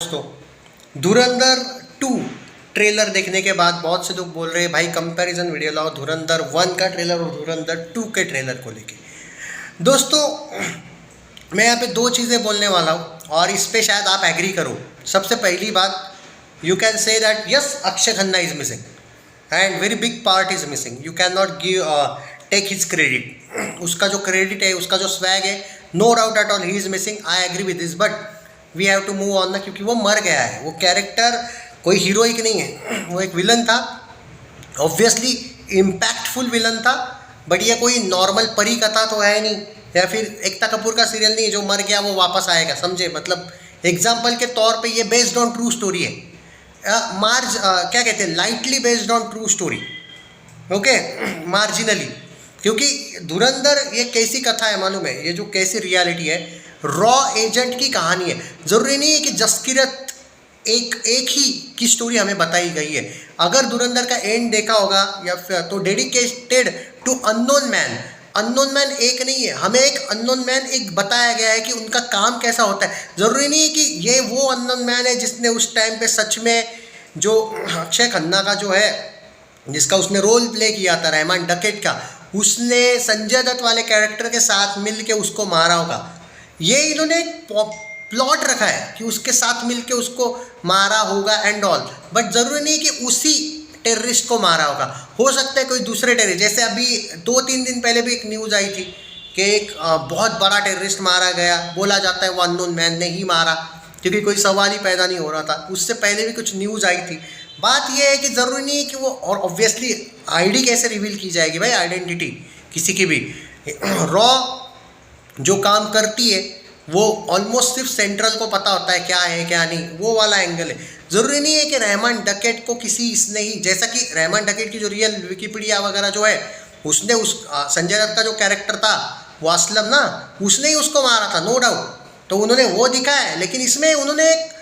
दोस्तों, धुरंधर 2 ट्रेलर देखने के बाद बहुत से लोग बोल रहे हैं भाई कंपैरिजन वीडियो लाओ धुरंधर 1 का ट्रेलर और धुरंधर 2 के ट्रेलर को लेके। दोस्तों, मैं यहाँ पे दो चीज़ें बोलने वाला हूँ और इस पे शायद आप एग्री करो। सबसे पहली बात, you can say that yes Akshay Khanna is missing and very big part is missing. You can not give take his credit. उसका जो क्रेडिट है, उसका जो स्वैग है, no doubt at all he is missing. I agree with this, but we have to move on ना, क्योंकि वो मर गया है। वो कैरेक्टर कोई हीरोइक नहीं है, वो एक विलन था, ऑब्वियसली इम्पैक्टफुल विलन था, बट ये कोई नॉर्मल परी कथा तो है नहीं, या फिर एकता कपूर का सीरियल नहीं है जो मर गया वो वापस आएगा, समझे। मतलब एग्जाम्पल के तौर पे ये बेस्ड ऑन ट्रू स्टोरी है। क्या कहते हैं, lightly based on true story, okay, marginally. क्योंकि धुरंधर ये कैसी कथा है मालूम है, ये जो कैसी रियलिटी है, रॉ एजेंट की कहानी है। ज़रूरी नहीं है कि जसकीरत एक ही की स्टोरी हमें बताई गई है। अगर धुरंधर का एंड देखा होगा या फिर तो dedicated to unknown man. Unknown man एक नहीं है, हमें एक अननोन मैन एक बताया गया है कि उनका काम कैसा होता है। ज़रूरी नहीं है कि ये वो अननोन मैन है जिसने उस टाइम पे सच में जो अक्षय खन्ना का जो है, जिसका उसने रोल प्ले किया था रहमान डकैत का, उसने संजय दत्त वाले कैरेक्टर के साथ मिल के उसको मारा होगा। ये इन्होंने एक प्लॉट रखा है कि उसके साथ मिलके उसको मारा होगा एंड ऑल, बट ज़रूरी नहीं कि उसी टेररिस्ट को मारा होगा। हो सकता है कोई दूसरे टेररिस्ट, जैसे अभी 2-3 दिन पहले भी एक न्यूज़ आई थी कि एक बहुत बड़ा टेररिस्ट मारा गया। बोला जाता है वो अननोन मैन ने ही मारा, क्योंकि कोई सवाल ही पैदा नहीं हो रहा था। उससे पहले भी कुछ न्यूज़ आई थी। बात यह है कि ज़रूरी नहीं है कि वो, और ऑब्वियसली आईडी कैसे रिवील की जाएगी भाई, आइडेंटिटी किसी की भी। रॉ जो काम करती है वो ऑलमोस्ट सिर्फ सेंट्रल को पता होता है क्या है क्या नहीं, वो वाला एंगल है। ज़रूरी नहीं है कि रहमान डकैत को किसी इसने ही, जैसा कि रहमान डकैत की जो रियल विकिपीडिया वगैरह जो है, उसने उस संजय दत्त का जो कैरेक्टर था वो असलम ना, उसने ही उसको मारा था, नो डाउट। तो उन्होंने वो दिखाया है, लेकिन इसमें उन्होंने एक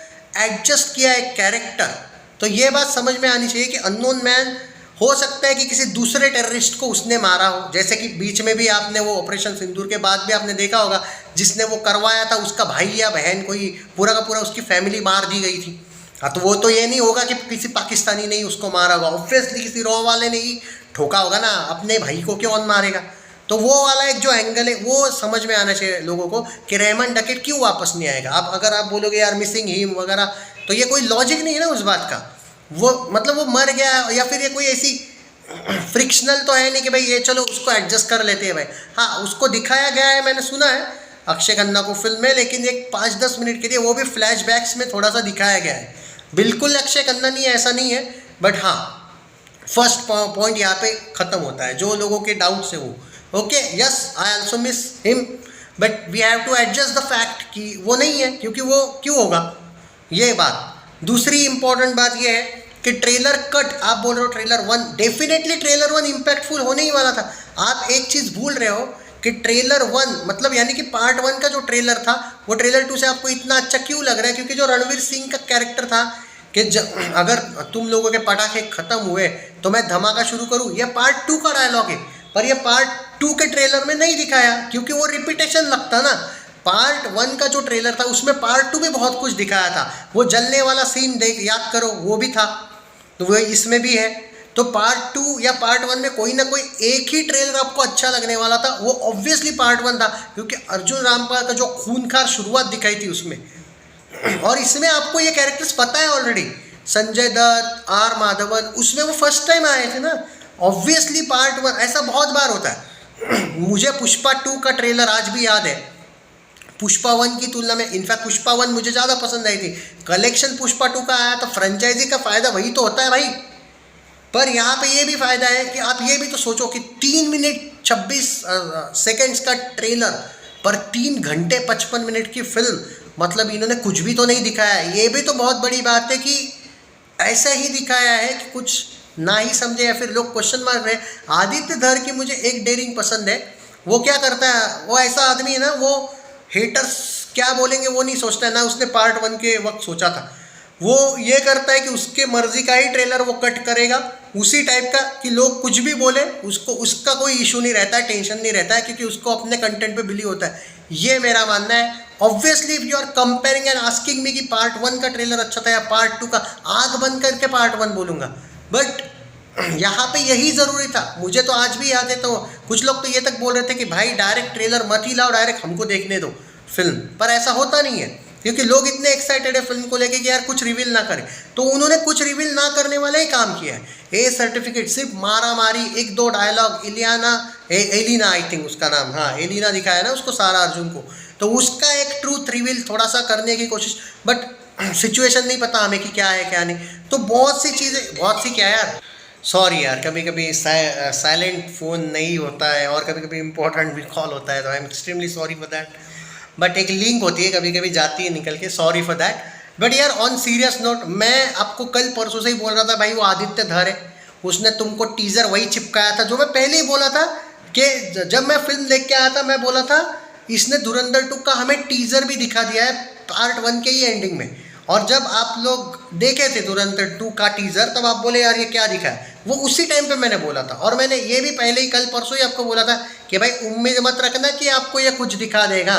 एडजस्ट किया एक कैरेक्टर। तो ये बात समझ में आनी चाहिए कि अननोन मैन हो सकता है कि किसी दूसरे टेररिस्ट को उसने मारा हो, जैसे कि बीच में भी आपने वो ऑपरेशन सिंदूर के बाद भी आपने देखा होगा, जिसने वो करवाया था उसका भाई या बहन, कोई पूरा का पूरा उसकी फैमिली मार दी गई थी। हाँ, तो वो तो ये नहीं होगा कि किसी पाकिस्तानी ने ही उसको मारा होगा, ऑब्वियसली किसी रॉ वाले ने ही ठोका होगा ना, अपने भाई को क्यों मारेगा। तो वो वाला एक जो एंगल है वो समझ में आना चाहिए लोगों को कि रहमान डकैत क्यों वापस नहीं आएगा। आप अगर आप बोलोगे यार मिसिंग हिम वगैरह, तो ये कोई लॉजिक नहीं है ना उस बात का। वो मतलब वो मर गया, या फिर ये कोई ऐसी फ्रिक्शनल तो है नहीं कि भाई ये चलो उसको एडजस्ट कर लेते हैं भाई। हाँ, उसको दिखाया गया है, मैंने सुना है अक्षय खन्ना को फिल्म में, लेकिन एक 5-10 मिनट के लिए, वो भी फ्लैशबैक्स में थोड़ा सा दिखाया गया है। बिल्कुल अक्षय खन्ना नहीं है ऐसा नहीं है, बट हाँ, फर्स्ट पॉइंट यहाँ पे ख़त्म होता है जो लोगों के डाउट्स है वो। Okay, yes I also miss him, but we have to adjust the fact कि वो नहीं है, क्योंकि वो क्यों होगा, ये बात। दूसरी इंपॉर्टेंट बात ये है कि ट्रेलर कट, आप बोल रहे हो ट्रेलर 1, डेफिनेटली ट्रेलर 1 इम्पैक्टफुल होने ही वाला था। आप एक चीज़ भूल रहे हो कि ट्रेलर 1 मतलब यानी कि पार्ट 1 का जो ट्रेलर था वो ट्रेलर 2 से आपको इतना अच्छा क्यों लग रहा है, क्योंकि जो रणवीर सिंह का कैरेक्टर था कि अगर तुम लोगों के पटाखे ख़त्म हुए तो मैं धमाका शुरू करूँ, यह पार्ट 2 का डायलॉग है, पर यह पार्ट 2 के ट्रेलर में नहीं दिखाया, क्योंकि वो रिपीटेशन लगता ना। पार्ट 1 का जो ट्रेलर था उसमें पार्ट 2 में बहुत कुछ दिखाया था। वो जलने वाला सीन देख, याद करो, वो भी था, तो वो इसमें भी है। तो पार्ट 2 या पार्ट 1 में कोई ना कोई एक ही ट्रेलर आपको अच्छा लगने वाला था, वो ऑब्वियसली पार्ट 1 था, क्योंकि अर्जुन रामपाल का जो खूनखार शुरुआत दिखाई थी उसमें। और इसमें आपको ये कैरेक्टर्स पता है ऑलरेडी, संजय दत्त, आर माधवन, उसमें वो फर्स्ट टाइम आए थे ना। ऑब्वियसली पार्ट 1, ऐसा बहुत बार होता है। मुझे पुष्पा 2 का ट्रेलर आज भी याद है, पुष्पा 1 की तुलना में। इनफैक्ट पुष्पा 1 मुझे ज़्यादा पसंद आई थी। कलेक्शन पुष्पा 2 का आया तो फ्रेंचाइजी का फ़ायदा वही तो होता है भाई। पर यहाँ पे ये भी फ़ायदा है कि आप ये भी तो सोचो कि 3 मिनट 26 सेकेंड्स का ट्रेलर पर 3 घंटे 55 मिनट की फिल्म, मतलब इन्होंने कुछ भी तो नहीं दिखाया है। ये भी तो बहुत बड़ी बात है कि ऐसा ही दिखाया है कि कुछ ना ही समझे, या फिर लोग क्वेश्चन मार रहे हैं। आदित्य धर की मुझे एक डेयरिंग पसंद है। वो क्या करता है, वो ऐसा आदमी है ना, वो हेटर्स क्या बोलेंगे वो नहीं सोचता है ना, उसने पार्ट 1 के वक्त सोचा था। वो ये करता है कि उसके मर्जी का ही ट्रेलर वो कट करेगा, उसी टाइप का कि लोग कुछ भी बोले उसको, उसका कोई इशू नहीं रहता है, टेंशन नहीं रहता है, क्योंकि उसको अपने कंटेंट पे बिलीव होता है। ये मेरा मानना है। Obviously if you are comparing and asking me कि पार्ट 1 का ट्रेलर अच्छा था या पार्ट 2 का, आंख बंद करके पार्ट 1 बोलूँगा। बट यहाँ पे यही ज़रूरी था। मुझे तो आज भी याद है, तो कुछ लोग तो ये तक बोल रहे थे कि भाई डायरेक्ट ट्रेलर मत ही लाओ, डायरेक्ट हमको देखने दो फिल्म। पर ऐसा होता नहीं है, क्योंकि लोग इतने एक्साइटेड है फिल्म को लेके कि यार कुछ रिवील ना करें। तो उन्होंने कुछ रिवील ना करने वाला ही काम किया है। ए सर्टिफिकेट सिर्फ मारा मारी, एक दो डायलॉग, एलिना आई थिंक उसका नाम, हाँ एलिना दिखाया ना उसको, सारा अर्जुन को, तो उसका एक ट्रूथ रिवील थोड़ा सा करने की कोशिश। बट सिचुएशन नहीं पता हमें कि क्या है क्या नहीं। तो बहुत सी चीज़ें, बहुत सी क्या यार, सॉरी यार, कभी कभी साइलेंट फ़ोन नहीं होता है और कभी कभी इंपॉर्टेंट भी कॉल होता है, तो I am extremely sorry for that. But एक लिंक होती है, कभी कभी जाती है निकल के, सॉरी फॉर दैट। बट यार ऑन सीरियस नोट, मैं आपको कल परसों से ही बोल रहा था भाई वो आदित्य धर है, उसने तुमको टीज़र वही चिपकाया था जो मैं पहले ही बोला था कि जब मैं फिल्म देख के आया था, मैं बोला था इसने धुरंधर 2 का हमें टीज़र भी दिखा दिया है पार्ट 1 के ही एंडिंग में। और जब आप लोग देखे थे धुरंधर 2 का टीज़र, तब आप बोले यार ये क्या दिखा है, वो उसी टाइम पे मैंने बोला था। और मैंने ये भी पहले ही कल परसों ही आपको बोला था कि भाई उम्मीद मत रखना कि आपको ये कुछ दिखा देगा,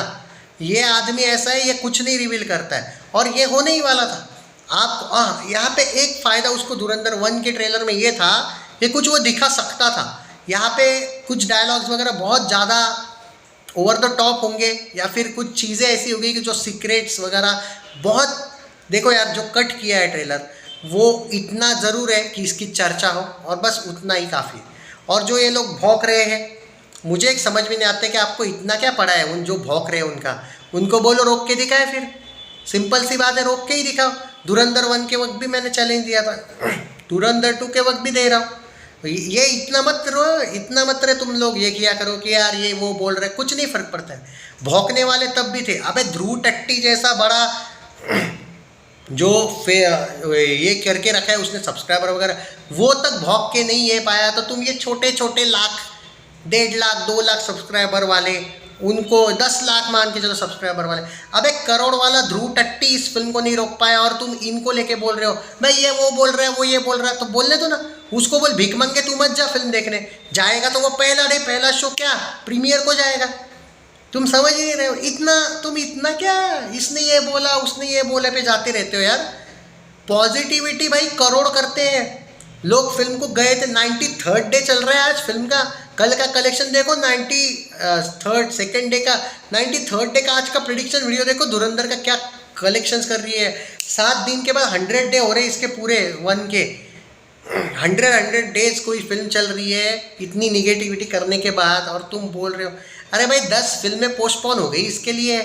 ये आदमी ऐसा है, ये कुछ नहीं रिवील करता है, और ये होने ही वाला था। आप यहाँ पे एक फ़ायदा उसको धुरंधर 1 के ट्रेलर में ये था कि कुछ वो दिखा सकता था। यहाँ पे कुछ डायलॉग्स वगैरह बहुत ज़्यादा ओवर द टॉप होंगे, या फिर कुछ चीज़ें ऐसी होगी कि जो सीक्रेट्स वगैरह बहुत, देखो यार जो कट किया है ट्रेलर वो इतना ज़रूर है कि इसकी चर्चा हो, और बस उतना ही काफ़ी है। और जो ये लोग भौंक रहे हैं, मुझे एक समझ में नहीं आता कि आपको इतना क्या पड़ा है उन जो भौंक रहे हैं उनका, उनको बोलो रोक के दिखाए, फिर सिंपल सी बात है, रोक के ही दिखाओ। धुरंधर 1 के वक्त भी मैंने चैलेंज दिया था, धुरंधर 2 के वक्त भी दे रहा हूँ। ये इतना मत रहे तुम लोग ये किया करो कि यार ये वो बोल रहे, कुछ नहीं फ़र्क पड़ता है। भौंकने वाले तब भी थे। अबे ध्रुव टट्टी जैसा बड़ा जो ये करके रखा है उसने सब्सक्राइबर वगैरह, वो तक भौंक के नहीं ये पाया, तो तुम ये छोटे छोटे लाख, 1.5 लाख 2 लाख सब्सक्राइबर वाले, उनको 10 लाख मान के चलो सब्सक्राइबर वाले, अब 1 करोड़ वाला ध्रुव टट्टी इस फिल्म को नहीं रोक पाया, और तुम इनको लेके बोल रहे हो भाई ये वो बोल रहा है, वो ये बोल रहा है, तो बोलने दो ना। उसको बोल भीख मंगे तू मत जा फिल्म देखने, जाएगा तो वो पहला शो क्या प्रीमियर को जाएगा। तुम समझ ही नहीं रहे हो, तुम इतना क्या इसने ये बोला उसने ये बोले पे जाते रहते हो यार। पॉजिटिविटी भाई करोड़ करते हैं लोग। फिल्म को गए थे, 93rd डे चल रहा है आज फिल्म का, कल का कलेक्शन देखो, 93rd डे का आज का प्रेडिक्शन वीडियो देखो, धुरंधर का क्या कलेक्शंस कर रही है। 7 दिन के बाद 100 डे हो रहे हैं इसके पूरे 1 के, 100 डेज कोई फिल्म चल रही है इतनी निगेटिविटी करने के बाद, और तुम बोल रहे हो अरे भाई 10 फिल्में पोस्टपोन हो गई इसके लिए।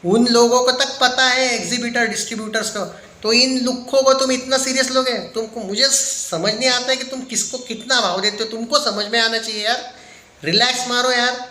उन लोगों को तक पता है, एग्जीबिटर डिस्ट्रीब्यूटर्स को, तो इन लुक्खों को तुम इतना सीरियस लोगे। तुमको, मुझे समझ नहीं आता है कि तुम किसको कितना भाव देते हो, तुमको समझ में आना चाहिए यार। रिलैक्स मारो यार,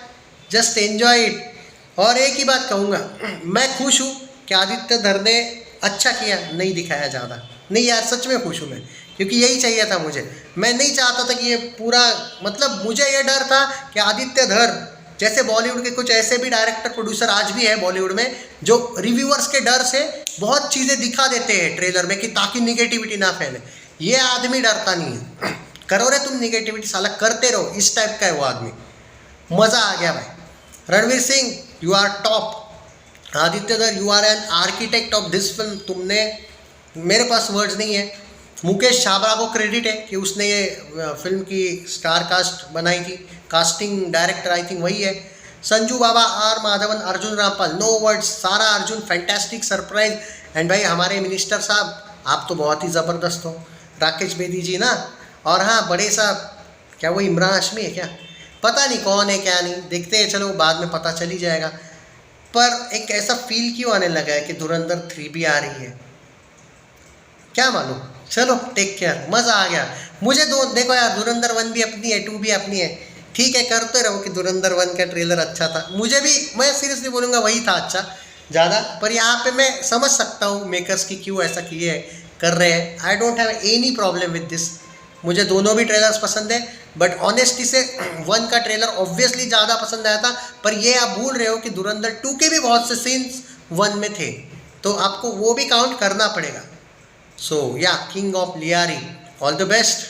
जस्ट एन्जॉय इट। और एक ही बात कहूँगा, मैं खुश हूँ कि आदित्य धर ने अच्छा किया, नहीं दिखाया ज़्यादा, नहीं यार सच में खुश हूँ मैं, क्योंकि यही चाहिए था मुझे। मैं नहीं चाहता था कि ये पूरा, मतलब मुझे ये डर था कि आदित्य धर जैसे बॉलीवुड के कुछ ऐसे भी डायरेक्टर प्रोड्यूसर आज भी है बॉलीवुड में, जो रिव्यूअर्स के डर से बहुत चीज़ें दिखा देते हैं ट्रेलर में कि ताकि निगेटिविटी ना फैले। ये आदमी डरता नहीं है, करो रे तुम निगेटिविटी, साला करते रहो, इस टाइप का है वो आदमी। मज़ा आ गया भाई। Ranveer Singh you are top, Aditya Dhar you are an architect of this film. तुमने, मेरे पास वर्ड्स नहीं है। मुकेश छाबड़ा को क्रेडिट है कि उसने ये फिल्म की स्टार कास्ट बनाई थी, कास्टिंग डायरेक्टर आई थिंक वही है। Sanju Baba, R Madhavan, Arjun Rampal, no words, Sara Arjun, fantastic surprise. And भाई हमारे मिनिस्टर साहब आप तो बहुत ही ज़बरदस्त हो, राकेश बेदी जी ना। और हाँ बड़े साहब, क्या वो इमरान हाशमी है क्या, पता नहीं कौन है क्या नहीं, देखते हैं, चलो बाद में पता चल ही जाएगा। पर एक ऐसा फील क्यों आने लगा है कि धुरंधर 3 भी आ रही है, क्या मालूम। चलो टेक केयर, मज़ा आ गया मुझे। देखो यार, धुरंधर 1 भी अपनी है, 2 भी अपनी है, ठीक है, करते रहो कि धुरंधर 1 का ट्रेलर अच्छा था। मुझे भी, मैं सीरियसली बोलूँगा वही था अच्छा ज़्यादा। पर यहाँ पे मैं समझ सकता हूँ मेकर्स की क्यों ऐसा किए कर रहे हैं। I don't have any problem with this, मुझे दोनों भी ट्रेलर्स पसंद है। बट ऑनेस्टी से 1 का ट्रेलर ऑब्वियसली ज़्यादा पसंद आया था। पर ये आप भूल रहे हो कि धुरंधर 2 के भी बहुत से सीन्स 1 में थे, तो आपको वो भी काउंट करना पड़ेगा। सो या king of Lyari, all the best.